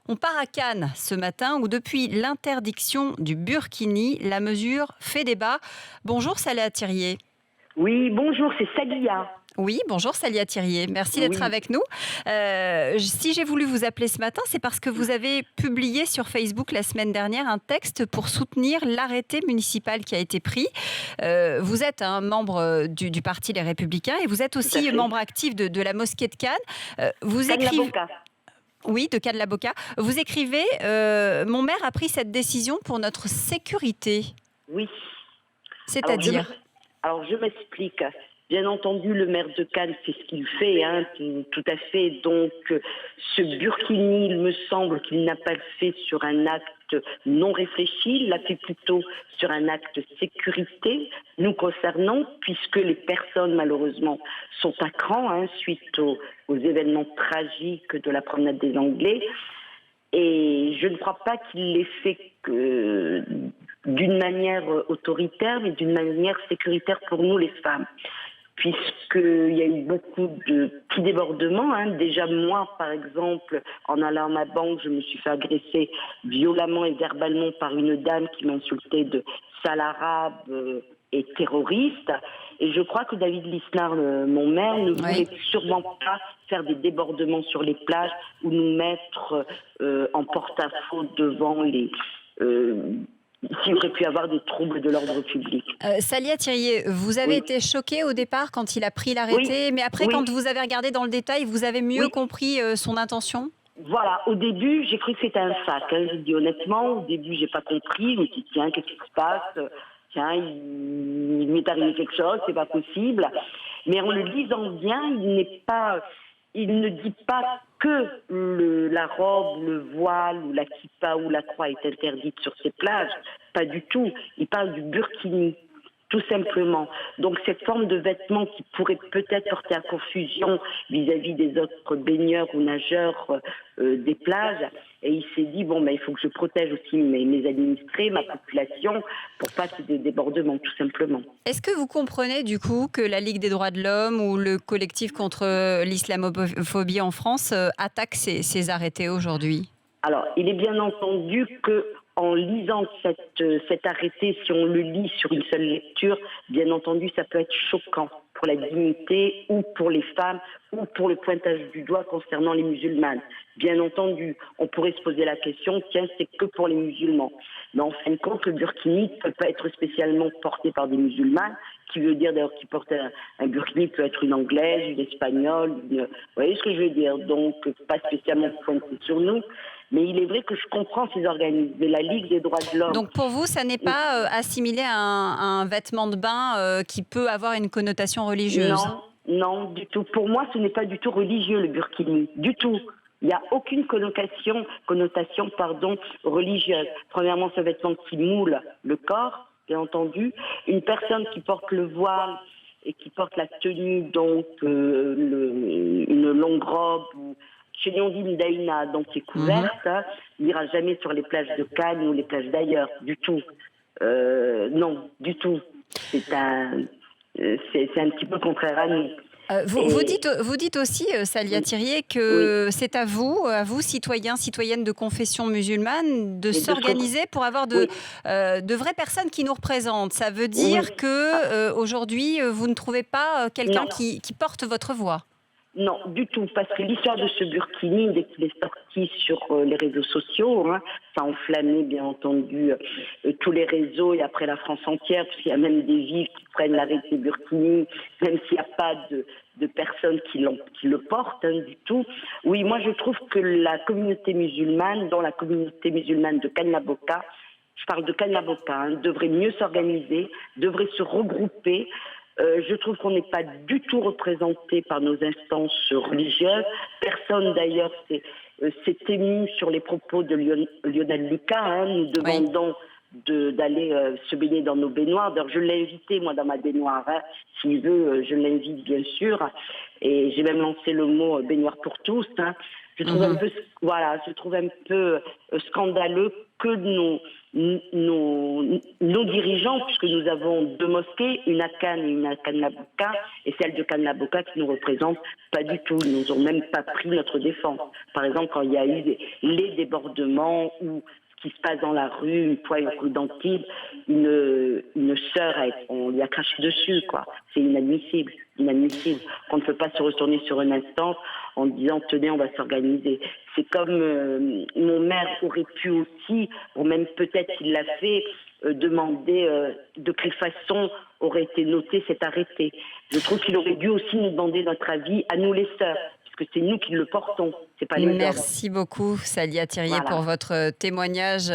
On part à Cannes ce matin où depuis l'interdiction du burkini, la mesure fait débat. Bonjour Saléa Thirier. Oui, bonjour, c'est Salia. Oui, bonjour Salia Thirier. Merci d'être Oui, avec nous. Si j'ai voulu vous appeler ce matin, c'est parce que vous avez publié sur Facebook la semaine dernière un texte pour soutenir l'arrêté municipal qui a été pris. Vous êtes un membre du Parti Les Républicains et vous êtes tout à aussi fait. membre actif de la mosquée de Cannes. Vous Cannes la écrivez... Boca. Oui, de Cannes la Boca. Vous écrivez Mon maire a pris cette décision pour notre sécurité. Oui. Alors je, m- C'est-à-dire alors je m'explique. Bien entendu, le maire de Cannes, c'est ce qu'il fait, hein, tout à fait. Donc, ce burkini, il me semble qu'il n'a pas fait sur un acte non réfléchi, il l'a fait plutôt sur un acte de sécurité, nous concernant, puisque les personnes, malheureusement, sont à cran, hein, suite aux événements tragiques de la promenade des Anglais. Et je ne crois pas qu'il l'ait fait d'une manière autoritaire, mais d'une manière sécuritaire pour nous, les femmes. Puisqu'il y a eu beaucoup de petits débordements. Hein. Déjà, moi, par exemple, en allant à ma banque, je me suis fait agresser violemment et verbalement par une dame qui m'insultait de sale arabe et terroriste. Et je crois que David Lisnard, mon maire, ne Oui. voulait sûrement pas faire des débordements sur les plages ou nous mettre en porte-à-faux devant les... s'il aurait pu y avoir des troubles de l'ordre public. Salia Thirier, vous avez Oui, été choquée au départ quand il a pris oui, l'arrêté, mais après, oui, quand vous avez regardé dans le détail, vous avez mieux oui. compris son intention? Voilà, au début, j'ai cru que c'était un sac. Hein. Je dis honnêtement, au début, j'ai pas compris. Je me suis dit, tiens, qu'est-ce qui se passe? Tiens, il m'est arrivé quelque chose, c'est pas possible. Mais en le lisant bien, il ne dit pas que la robe, le voile ou la kippa ou la croix est interdite sur ces plages. Pas du tout. Il parle du burkini. Tout simplement. Donc cette forme de vêtement qui pourrait peut-être porter à confusion vis-à-vis des autres baigneurs ou nageurs des plages. Et il s'est dit, bon, ben, il faut que je protège aussi mes administrés, ma population, pour pas qu'il y ait des débordements, tout simplement. Est-ce que vous comprenez du coup que la Ligue des droits de l'homme ou le collectif contre l'islamophobie en France attaque ces arrêtés aujourd'hui? Alors, il est bien entendu que en lisant cet arrêté, si on le lit sur une seule lecture, bien entendu, ça peut être choquant pour la dignité ou pour les femmes ou pour le pointage du doigt concernant les musulmanes. Bien entendu, on pourrait se poser la question, tiens, c'est que pour les musulmans. Mais en fin de compte, le burkini ne peut pas être spécialement porté par des musulmanes, qui veut dire d'ailleurs qui porte un burkini peut être une anglaise, une espagnole, vous voyez ce que je veux dire, donc pas spécialement pointé sur nous. Mais il est vrai que je comprends ces organismes. Mais la Ligue des droits de l'homme, Donc pour vous, ça n'est pas assimilé à un vêtement de bain qui peut avoir une connotation religieuse? non, non, du tout. Pour moi, ce n'est pas du tout religieux, le burkini. Du tout. Il n'y a aucune connotation, religieuse. Premièrement, ce vêtement qui moule le corps, bien entendu. Une personne qui porte le voile et qui porte la tenue, donc une longue robe, ou chez nous on dit une daïna, donc qui est Mhm. couverte, hein, n'ira jamais sur les plages de Cannes ou les plages d'ailleurs, du tout. Non, du tout. C'est un, c'est un petit peu contraire à nous. Et Vous dites aussi, Salia oui, Thirier, oui. que c'est à vous, citoyens, citoyennes de confession musulmane, de Et de ce côté, s'organiser pour avoir oui, de vraies personnes qui nous représentent. Ça veut oui. dire que aujourd'hui, vous ne trouvez pas quelqu'un Non, qui porte votre voix. non, du tout, parce que l'histoire de ce burkini, dès qu'il est sorti sur les réseaux sociaux, hein, ça a enflammé bien entendu tous les réseaux et après la France entière, parce qu'il y a même des juifs qui prennent l'arrêté burkini, même s'il n'y a pas de personnes qui le portent hein, du tout. Oui, moi je trouve que la communauté musulmane, dont la communauté musulmane de Cannes la Boca, je parle de Cannes la Boca, hein, devrait mieux s'organiser, devrait se regrouper. Je trouve qu'on n'est pas du tout représenté par nos instances religieuses. Personne d'ailleurs s'est ému sur les propos de Lionel Lucas, hein, nous Oui. demandant d'aller se baigner dans nos baignoires. D'ailleurs, je l'ai invité, moi, dans ma baignoire. Hein. S'il veut, je l'invite, bien sûr. Et j'ai même lancé le mot baignoire pour tous. Hein. Je trouve un peu, voilà, je trouve un peu scandaleux que nos dirigeants, puisque nous avons 2 mosquées, une à Cannes et une à Cannes-la-Boca, et celle de Cannes-la-Boca qui nous représente pas du tout. Ils nous ont même pas pris notre défense. Par exemple, quand il y a eu les débordements ou ce qui se passe dans la rue, une fois une rue d'Antibes, une sœur, on lui a craché dessus, quoi. C'est inadmissible, inadmissible. On ne peut pas se retourner sur une instance en disant tenez, on va s'organiser. C'est comme mon maire aurait pu aussi, ou même peut-être il l'a fait, demander de quelle façon aurait été noté cet arrêté. Je trouve qu'il aurait dû aussi nous demander notre avis à nous les sœurs, puisque c'est nous qui le portons, c'est pas les hommes. Merci beaucoup, Salia Thirier, Voilà. pour votre témoignage.